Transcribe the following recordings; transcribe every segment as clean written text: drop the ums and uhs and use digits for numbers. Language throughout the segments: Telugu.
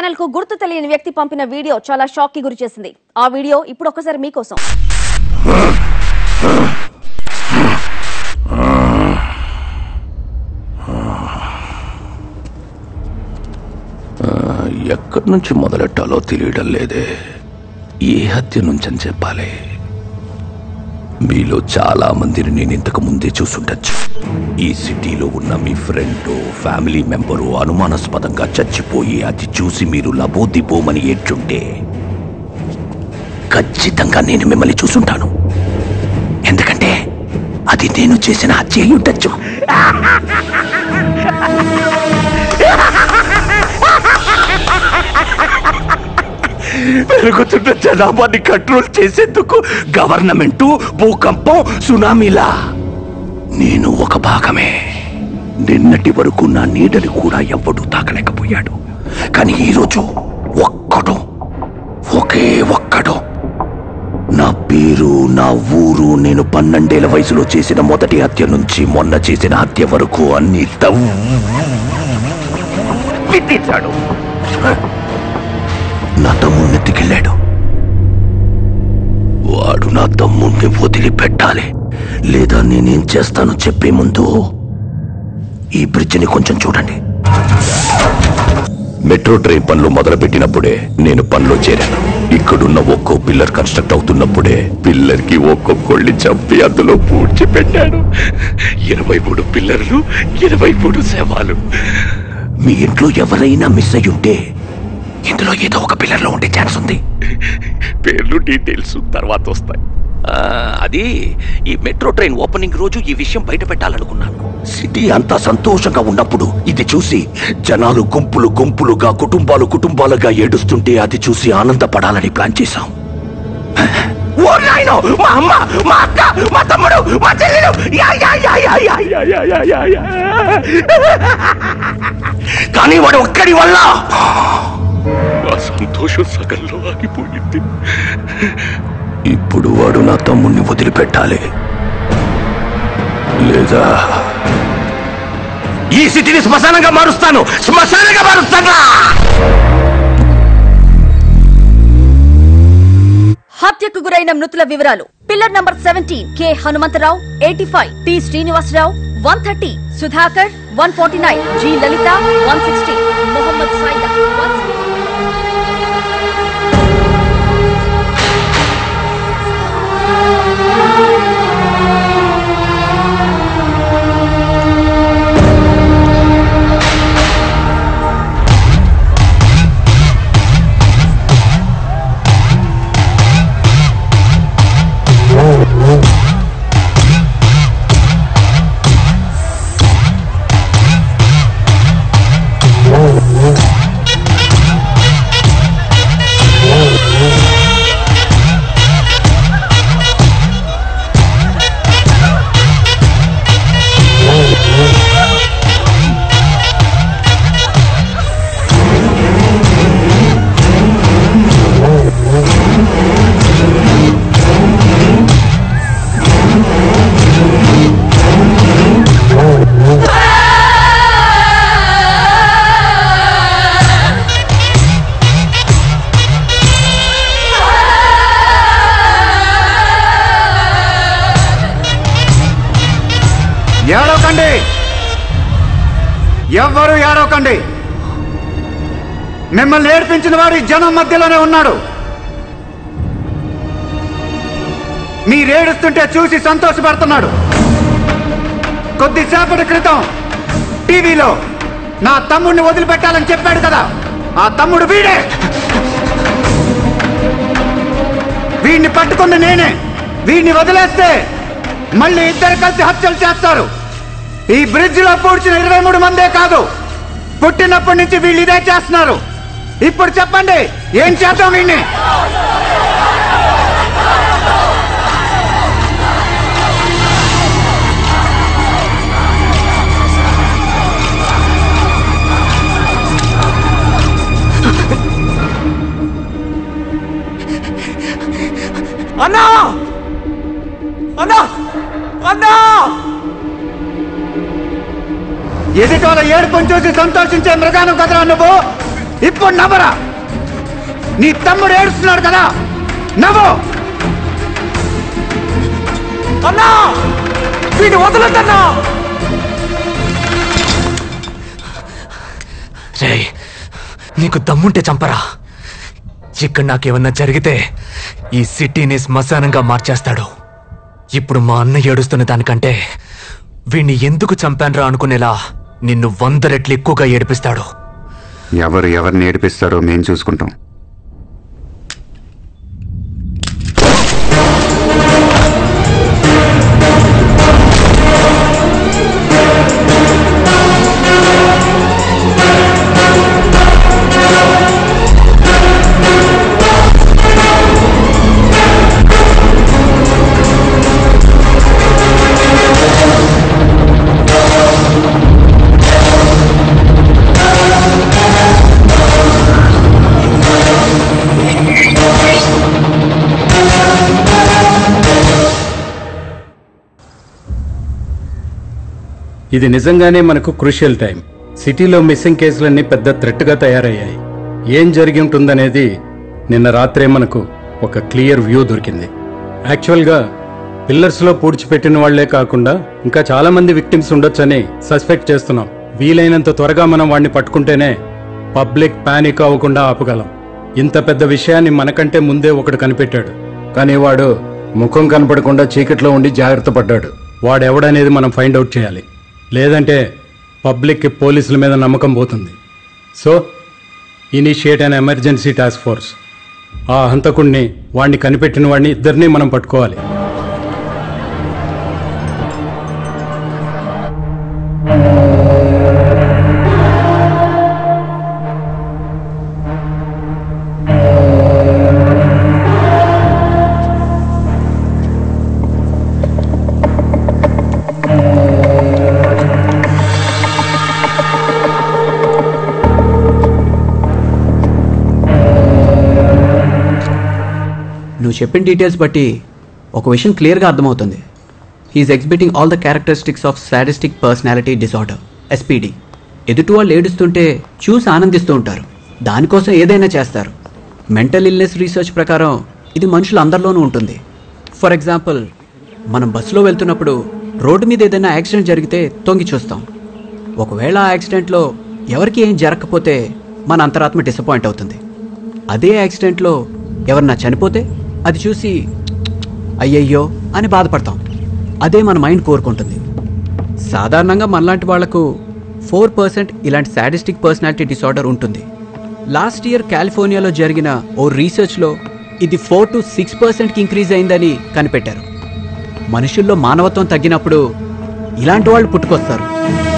ఛానల్ కు గుర్తు తెలియని వ్యక్తి పంపిన వీడియో చాలా షాక్ కి గురి చేసింది. ఆ వీడియో ఇప్పుడు ఒక్కసారి మీకోసం. ఎక్కడి నుంచి మొదలెట్టాలో తెలియడం లేదే. ఏ హత్య నుంచని చెప్పాలి? మీలో చాలా మందిని నేను ఇంతకు ముందే చూసుండొచ్చు. ఈ సిటీలో ఉన్న మీ ఫ్రెండ్ ఫ్యామిలీ మెంబరు అనుమానాస్పదంగా చచ్చిపోయి అది చూసి మీరు లబోదిబోమని ఏడ్చుంటే ఖచ్చితంగా నేను మిమ్మల్ని చూసుంటాను. ఎందుకంటే అది నేను చేసిన హత్య అయి ఉండొచ్చు. పెరుగుతున్న జనాభాని కంట్రోల్ చేసేందుకు గవర్నమెంటు, భూకంపం, సునామీలా నేను ఒక భాగమే. నిన్నటి వరకు నా నీడని కూడా ఎవ్వడూ తాకలేకపోయాడు. కానీ ఈరోజు ఒకే ఒక్కడు నా పేరు, నా ఊరు, నేను 12 ఏళ్ల వయసులో చేసిన మొదటి హత్య నుంచి మొన్న చేసిన హత్య వరకు అన్ని తవ్విచ్చాడు. నా తమ్ముడిని ఎత్తుకెళ్ళాడు. వాడు నా తమ్ముడిని వదిలిపెట్టాలి, లేదా నేనేం చేస్తానో చెప్పే ముందు ఈ బ్రిడ్జిని కొంచెం చూడండి. మెట్రో ట్రైన్ పనులు మొదలుపెట్టినప్పుడే నేను పనిలో చేరాను. ఇక్కడున్న ఒక్కో పిల్లర్ కన్స్ట్రక్ట్ అవుతున్నప్పుడే పిల్లర్కి ఒక్కొక్కళ్ళని చంపి అందులో పూడ్చిపెట్టాడు. 23 పిల్లర్లు, 23 శవాలు. మీ ఇంట్లో ఎవరైనా మిస్ అయ్యి ఉంటే ఇందులో ఏదో ఒక పిల్లర్లో ఉండే ఛాన్స్ ఉంది. పేర్లు, డీటెయిల్స్ తర్వాత వస్తాయి. అది ఈ మెట్రో ట్రైన్ ఓపెనింగ్ రోజు ఈ విషయం బయట పెట్టాలనుకున్నాను. సిటీ అంతా సంతోషంగా ఉన్నప్పుడు ఇది చూసి జనాలు గుంపులు గుంపులుగా, కుటుంబాలుగా ఏడుస్తుంటే అది చూసి ఆనందపడాలని ప్లాన్ చేశాం. మా అమ్మ, మా అక్క, మా తమ్ముడు, మా చెల్లెలు, కానీ వాడు ఒక్కడి వల్ల ఆ సంతోషం సగంలో ఆగిపోయింది. ఇప్పుడు వాడు నా తమ్ముడిని వదిలిపెట్టాలి, లేదా ఈ సిటీని శ్మశానంగా మారుస్తాను. హత్యకు గురైన మృతుల వివరాలు: pillar number 17 K Hanumantharao 85, T Srinivasarao 130, Sudhakar 149, G Lalitha 160, Mohammed Saida 160. ఎవ్వరూ ఏడవకండి. మిమ్మల్ని ఏడ్పించిన వాడు ఈ జనం మధ్యలోనే ఉన్నాడు. మీరేడుస్తుంటే చూసి సంతోషపడుతున్నాడు. కొద్దిసేపటి క్రితం టీవీలో నా తమ్ముడిని వదిలిపెట్టాలని చెప్పాడు కదా, ఆ తమ్ముడు వీడే. వీడిని పట్టుకున్న నేనే. వీడిని వదిలేస్తే మళ్ళీ ఇద్దరు కలిసి హత్యలు చేస్తారు. ఈ బ్రిడ్జ్ లో పూడ్చిన 23 మందే కాదు, పుట్టినప్పటి నుంచి వీళ్ళు ఇదే చేస్తున్నారు. ఇప్పుడు చెప్పండి, ఏం చేద్దాం వీడిని? అన్నా, అన్నా, అన్నా! ఎదుటోళ్ళ ఏడుపుని చూసి సంతోషించే మృగాను కదరా నువ్వు. ఇప్పుడు నవ్వరా? నీ తమ్ముడు ఏడుస్తున్నాడు కదా, నవ్వు. అన్నా వీడిని వదలొద్దన్నా. రే, నీకు దమ్ముంటే చంపరా. ఇక్కడ నాకేమన్నా జరిగితే ఈ సిటీని శ్మశానంగా మార్చేస్తాడు. ఇప్పుడు మా అన్న ఏడుస్తున్న దానికంటే వీణ్ణి ఎందుకు చంపాన్రా అనుకునేలా నిన్ను 100 రెట్లు ఎక్కువగా ఏడిపిస్తాడు. ఎవరిని ఏడిపిస్తారో మేము చూసుకుంటాం. ఇది నిజంగానే మనకు క్రూషియల్ టైం. సిటీలో మిస్సింగ్ కేసులన్నీ పెద్ద థ్రెట్గా తయారయ్యాయి. ఏం జరిగి ఉంటుందనేది నిన్న రాత్రే మనకు ఒక క్లియర్ వ్యూ దొరికింది. యాక్చువల్గా పిల్లర్స్లో పూడ్చిపెట్టిన వాళ్లే కాకుండా ఇంకా చాలా మంది విక్టిమ్స్ ఉండొచ్చని సస్పెక్ట్ చేస్తున్నాం. వీలైనంత త్వరగా మనం వాడిని పట్టుకుంటేనే పబ్లిక్ పానిక్ అవ్వకుండా ఆపగలం. ఇంత పెద్ద విషయాన్ని మనకంటే ముందే ఒకడు కనిపెట్టాడు, కానీ వాడు ముఖం కనపడకుండా చీకట్లో ఉండి జాగ్రత్త పడ్డాడు. వాడెవడనేది మనం ఫైండ్ అవుట్ చేయాలి, లేదంటే పబ్లిక్కి పోలీసుల మీద నమ్మకం పోతుంది. So initiate an emergency task force. ఆ హంతకుడిని, వాడిని కనిపెట్టిన వాడిని ఇద్దరినీ మనం పట్టుకోవాలి. నువ్వు చెప్పిన డీటెయిల్స్ బట్టి ఒక విషయం క్లియర్గా అర్థమవుతుంది. He's exhibiting all the characteristics of sadistic personality disorder, SPD. ఎదుటి వాళ్ళు ఏడుస్తుంటే చూసి ఆనందిస్తూ ఉంటారు, దానికోసం ఏదైనా చేస్తారు. మెంటల్ ఇల్నెస్ రీసెర్చ్ ప్రకారం ఇది మనుషులందరిలోనూ ఉంటుంది. ఫర్ ఎగ్జాంపుల్, మనం బస్సులో వెళ్తున్నప్పుడు రోడ్డు మీద ఏదైనా యాక్సిడెంట్ జరిగితే తొంగి చూస్తాం. ఒకవేళ ఆ యాక్సిడెంట్లో ఎవరికి ఏం జరగకపోతే మన అంతరాత్మ డిసప్పాయింట్ అవుతుంది. అదే యాక్సిడెంట్లో ఎవరన్నా చనిపోతే అది చూసి అయ్యయ్యో అని బాధపడతాం. అదే మన మైండ్ కోరుకుంటుంది. సాధారణంగా మనలాంటి వాళ్లకు 4% ఇలాంటి సాడిస్టిక్ పర్సనాలిటీ డిసార్డర్ ఉంటుంది. లాస్ట్ ఇయర్ కాలిఫోర్నియాలో జరిగిన ఓ రీసెర్చ్లో ఇది 4 to 6%కి ఇంక్రీజ్ అయిందని కనిపెట్టారు. మనుషుల్లో మానవత్వం తగ్గినప్పుడు ఇలాంటి వాళ్ళు పుట్టుకొస్తారు.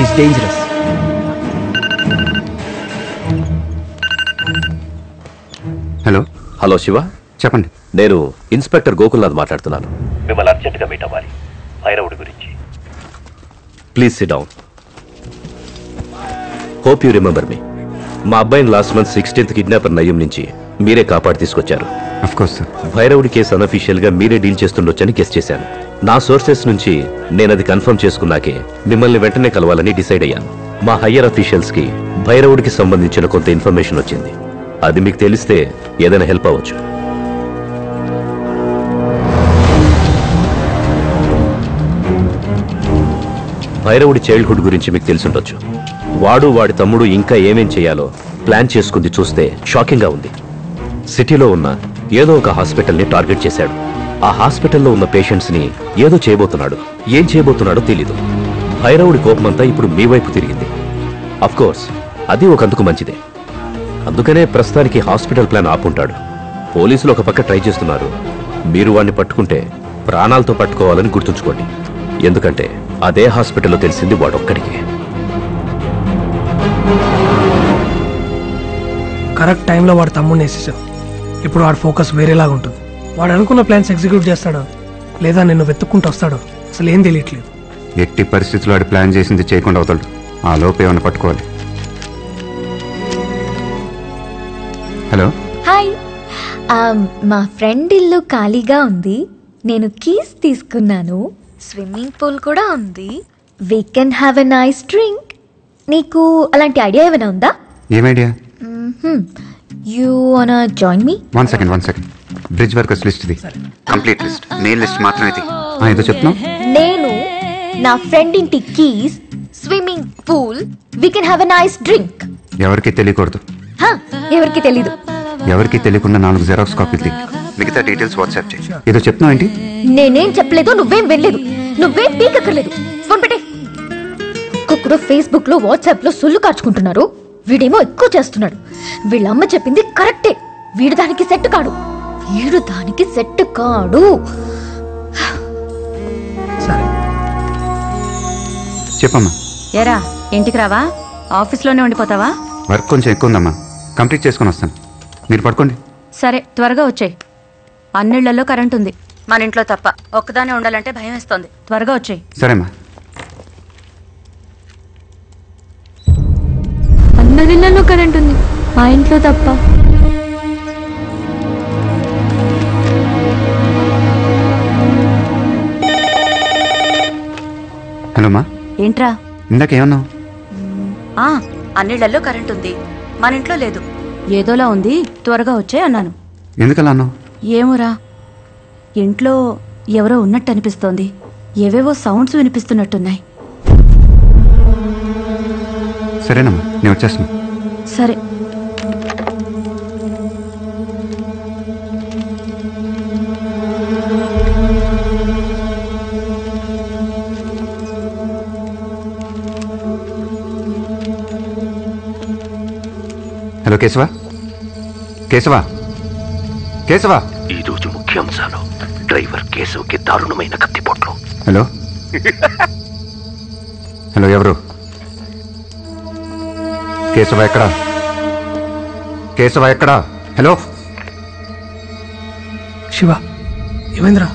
It's dangerous. హలో శివ, చెప్పండి. నేను ఇన్స్పెక్టర్ గోకుల్నాథ్ మాట్లాడుతున్నాను. మిమ్మల్ని అర్జెంటుగా మీట్ అవ్వాలి, భైరవుడి గురించి. Please SIT down. Hope you remember me. మా అబ్బాయిని లాస్ట్ మంత్ 16th కిడ్నాపర్ నయ్యం నుంచి మీరే కాపాడి తీసుకొచ్చారు. Of course sir. భైరవుడి కేసు అనఫీషియల్ గా మీరే డీల్ చేస్తుండొచ్చని గెస్ చేశాను. నా సోర్సెస్ నుంచి నేను అది కన్ఫర్మ్ చేసుకున్నాకే మిమ్మల్ని వెంటనే కలవాలని డిసైడ్ అయ్యాను. మా హయ్యర్ అఫీషియల్స్ కి భైరవుడికి సంబంధించిన కొంత ఇన్ఫర్మేషన్ వచ్చింది. అది మీకు తెలిస్తే ఏదైనా హెల్ప్ అవ్వచ్చు. భైరవుడి చైల్డ్హుడ్ గురించి మీకు తెలిసుండొచ్చు. వాడు వాడి తమ్ముడు ఇంకా ఏమేం చేయాలో ప్లాన్ చేసుకుంది చూస్తే షాకింగ్ గా ఉంది. సిటీలో ఉన్న ఏదో ఒక హాస్పిటల్ని టార్గెట్ చేశాడు. ఆ హాస్పిటల్లో ఉన్న పేషెంట్స్ ని ఏదో చేయబోతున్నాడు. ఏం చేయబోతున్నాడో తెలీదు. భైరవుడి కోపమంతా ఇప్పుడు మీ వైపు తిరిగింది. అఫ్ కోర్స్ అది ఒకందుకు మంచిదే. అందుకనే ప్రస్తుతానికి హాస్పిటల్ ప్లాన్ ఆపుంటాడు. పోలీసులు ఒక పక్క ట్రై చేస్తున్నారు. మీరు వాడిని పట్టుకుంటే ప్రాణాలతో పట్టుకోవాలని గుర్తుంచుకోండి. ఎందుకంటే అదే హాస్పిటల్లో తెలిసింది వాడొక్కడికే. కరెక్ట్ టైంలో వాడు తమ్ముడిని వేసేసావు. ఇప్పుడు వాడి ఫోకస్ వేరేలాగా ఉంటుంది. వాడు అనుకున్న ప్లాన్స్ ఎగ్జిక్యూట్ చేస్తాడో లేదా నిన్ను వెతుక్కుంటూ వస్తాడో అసలు ఏం తెలియట్లేదు. ఎట్టి పరిస్థితుల్లో వాడు ప్లాన్ చేసింది చేయకుండా అవుతాడు. ఆ లోపు ఏమైనా పట్టుకోవాలి. హలో. హాయ్, మా ఫ్రెండ్ ఇల్లు ఖాళీగా ఉంది. నేను కీస్ తీసుకున్నాను. స్విమ్మింగ్ పూల్ కూడా ఉంది. We can have a nice drink. నీకు అలాంటి ఐడియా ఏమైనా ఉందా? ఏం idea? You wanna join me? One second bridge workers list ఇది కంప్లీట్ లిస్ట్, మెయిన్ లిస్ట్ మాత్రం ఇది. ఏదో చెప్తున్నావు? నేను నా ఫ్రెండ్ ఇంటి keys, swimming pool, we can have a nice drink. ఎవరికి తెలియకూడదు. ఎవరికి తెలీదు. ఎవరికి తెలియకుండా 4 జెరాక్స్ కాపీలు తీ, మిగతా డీటెయిల్స్ వాట్సాప్ చేయి. ఏదో చెప్తున్నావు ఏంటి? నేనేం చెప్పలేదు, నువ్వేం వెళ్ళలేదు, నువ్వేం పీకక్కర్లేదు. ఫోన్ పెట్టే. ఒక్కొక్కడు ఫేస్బుక్ లో వాట్సాప్ లో సొల్లు కార్చుకుంటున్నారు, వీడేమో ఎక్కువ చేస్తున్నాడు. వీళ్ళమ్మ చెప్పింది కరెక్టే, వీడు దానికి సెట్ కాడు. సరే చెప్పమ్మా. ఏరా ఇంటికి రావా? ఆఫీస్లోనే ఉండిపోతావా? వర్క్ కొంచెం ఎక్కువ ఉందమ్మా, కంప్లీట్ చేసుకొని వస్తాను. మీరు పడుకోండి. సరే త్వరగా వచ్చేయి. అన్నిళ్లలో కరెంట్ ఉంది, మన ఇంట్లో తప్ప. ఒక్కదానే ఉండాలంటే భయం వేస్తోంది. త్వరగా వచ్చేయి. సరేమ్మా. అందరిళ్లలో కరెంట్ ఉంది, మా ఇంట్లో తప్ప. హలో మా. ఏంట్రా? ఇందాకేమన్నావు? అన్నిళ్లలో కరెంట్ ఉంది, మన ఇంట్లో లేదు. ఏదోలా ఉంది, త్వరగా వచ్చే అన్నాను. ఎందుకలా అన్నావు? ఏమోరా, ఇంట్లో ఎవరో ఉన్నట్టు అనిపిస్తోంది. ఏవేవో సౌండ్స్ వినిపిస్తున్నట్టున్నాయి. సరేనమ్మా, నేను వచ్చేస్తున్నా. సరే. హలో కేశవ. కేశవ కేశవ. ఈ రోజు ముఖ్యాంశాలు: డ్రైవర్ కేశవ్కి దారుణమైన కత్తిపోట్లు. హలో హలో, ఎవరు? కేశవ ఎక్కడా? కేశవ ఎక్కడా? హలో శివ, ఏమైందిరా?